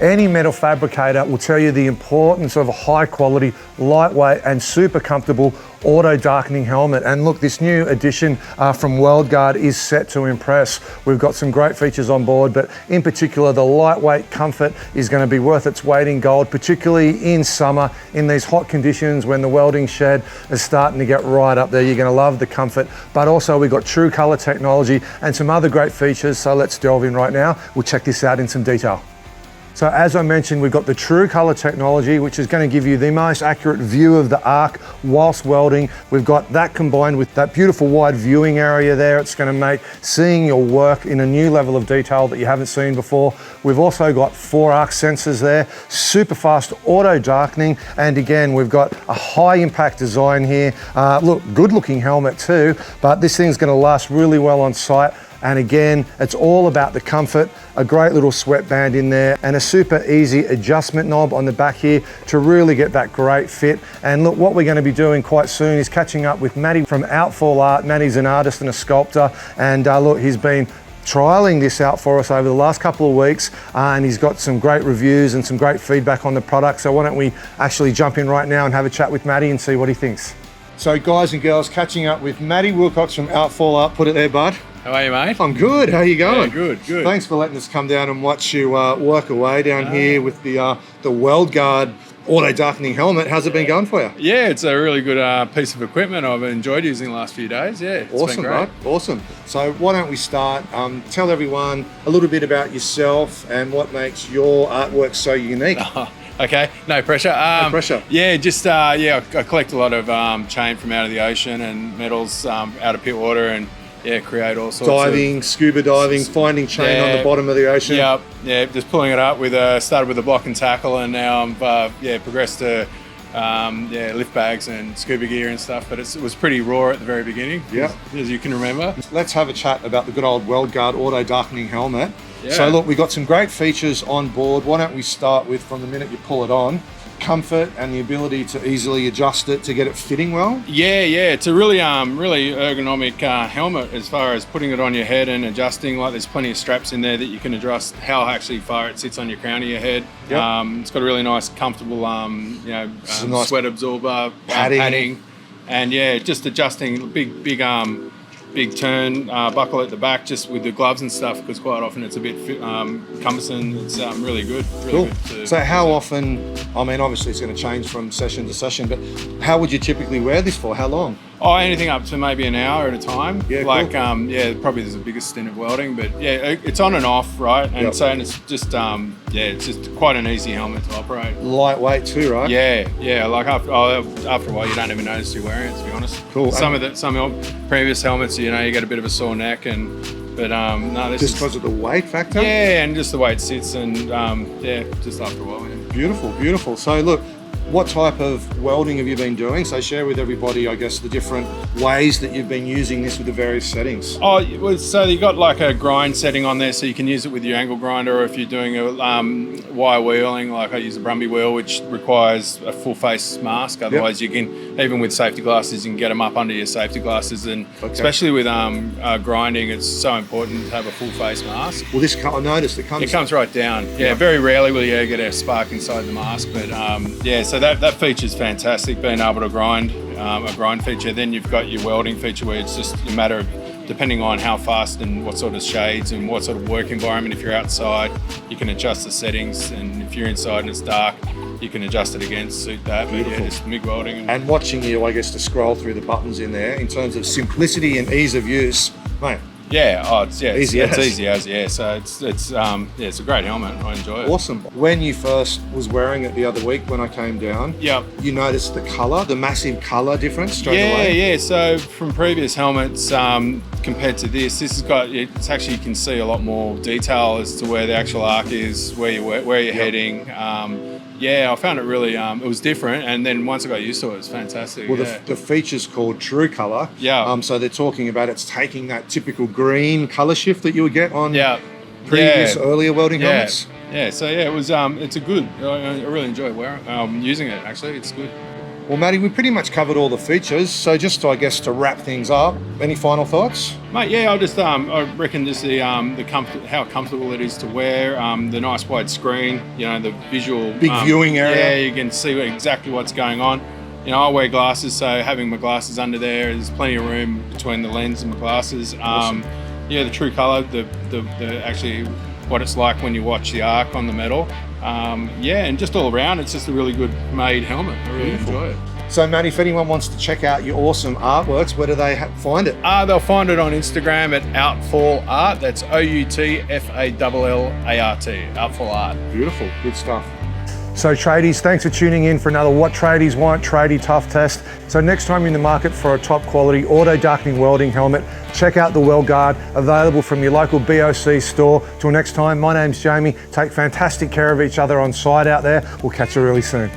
Any metal fabricator will tell you the importance of a high quality, lightweight and super comfortable auto darkening helmet. And look, this new edition from Weld Guard is set to impress. We've got some great features on board, but in particular, the lightweight comfort is going to be worth its weight in gold, particularly in summer, in these hot conditions when the welding shed is starting to get right up there. You're going to love the comfort, but also we've got true color technology and some other great features. So let's delve in right now. We'll check this out in some detail. So as I mentioned, we've got the true color technology, which is going to give you the most accurate view of the arc whilst welding. We've got that combined with that beautiful wide viewing area there. It's going to make seeing your work in a new level of detail that you haven't seen before. We've also got 4 arc sensors there, super fast auto darkening. And again, we've got a high impact design here. Look, good looking helmet too, but this thing's going to last really well on site. And again, it's all about the comfort, a great little sweatband in there and a super easy adjustment knob on the back here to really get that great fit. And look, what we're going to be doing quite soon is catching up with Matty from Outfall Art. Matty's an artist and a sculptor, and look, he's been trialing this out for us over the last couple of weeks, and he's got some great reviews and some great feedback on the product. So why don't we actually jump in right now and have a chat with Matty and see what he thinks. So guys and girls, catching up with Matty Wilcock from Outfall Art. Put it there, bud. How are you, mate? I'm good. How are you going? Yeah, good. Thanks for letting us come down and watch you work away down here with the Weld Guard auto darkening helmet. How's it been going for you? Yeah, it's a really good piece of equipment. I've enjoyed using the last few days. Yeah, it's awesome, been great. Bro. Awesome. So why don't we start? Tell everyone a little bit about yourself and what makes your artwork so unique. Okay, no pressure. No pressure. Yeah, just I collect a lot of chain from out of the ocean and metals out of pit water, and create all sorts diving, scuba diving, finding chain on the bottom of the ocean. Yeah, just pulling it up with started with a block and tackle, and now I'm progressed to lift bags and scuba gear and stuff. But it was pretty raw at the very beginning, as you can remember. Let's have a chat about the good old Weld Guard auto darkening helmet. Yeah. So look, we've got some great features on board. Why don't we start with, from the minute you pull it on, comfort and the ability to easily adjust it to get it fitting well? Yeah, it's a really ergonomic helmet as far as putting it on your head and adjusting. Like, there's plenty of straps in there that you can adjust how actually far it sits on your crown of your head. Yep. It's got a really nice, comfortable, nice sweat absorber, padding, and just adjusting big turn buckle at the back just with the gloves and stuff, because quite often it's a bit cumbersome. It's really good. Really good so how often, I mean, obviously it's going to change from session to session, but how would you typically wear this for? How long? Oh, anything up to maybe an hour at a time. Yeah, like, cool. Probably there's the biggest stint of welding, but it's on and off, right? And so it's just, it's just quite an easy helmet to operate. Lightweight too, right? Yeah. Like after a while, you don't even notice you're wearing it, to be honest. Cool. Some previous helmets, you get a bit of a sore neck, but no, this just because of the weight factor. Yeah, and just the way it sits, and just after a while. Yeah. Beautiful. So look, what type of welding have you been doing? So share with everybody, I guess, the different ways that you've been using this with the various settings. Oh, so you got like a grind setting on there, so you can use it with your angle grinder, or if you're doing a wire wheeling, like I use a Brumby wheel, which requires a full face mask. Otherwise, you can, even with safety glasses, you can get them up under your safety glasses, and especially with grinding, it's so important to have a full face mask. Well, I noticed it comes right down. Yeah, very rarely will you get a spark inside the mask, but so that feature's fantastic, being able to grind, a grind feature. Then you've got your welding feature, where it's just a matter of, depending on how fast and what sort of shades and what sort of work environment. If you're outside, you can adjust the settings, and if you're inside and it's dark, you can adjust it again to suit that. But just MIG welding. And watching you, I guess, to scroll through the buttons in there, in terms of simplicity and ease of use, mate. It's easy as. So it's a great helmet. I enjoy it. Awesome. When you first was wearing it the other week when I came down, you noticed the massive color difference straight away. Yeah. So from previous helmets compared to this has got, it's actually, you can see a lot more detail as to where the actual arc is, where you're heading. I found it really, it was different, and then once I got used to it, it was fantastic. Well, the feature's called True Color. So they're talking about it's taking that typical green color shift that you would get on previous earlier welding helmets. So it was, it's a good, I really enjoy using it, actually. It's good. Well, Matty, we pretty much covered all the features. So just, I guess, to wrap things up, any final thoughts? Mate, yeah, I reckon just the comfort, how comfortable it is to wear, the nice wide screen, you know, the visual big viewing area. Yeah, you can see exactly what's going on. You know, I wear glasses, so having my glasses under there's plenty of room between the lens and my glasses. Awesome. Yeah, the true colour, the actually what it's like when you watch the arc on the metal. Yeah, and just all around, it's just a really good made helmet. I really enjoy it. So, Matt, if anyone wants to check out your awesome artworks, where do they find it? They'll find it on Instagram at Outfall Art. That's OUTFALLART. Outfall Art. Beautiful, good stuff. So tradies, thanks for tuning in for another What Tradies Want Tradie Tough Test. So next time you're in the market for a top quality auto darkening welding helmet, check out the Weld Guard, available from your local BOC store. Till next time, my name's Jamie. Take fantastic care of each other on site out there. We'll catch you really soon.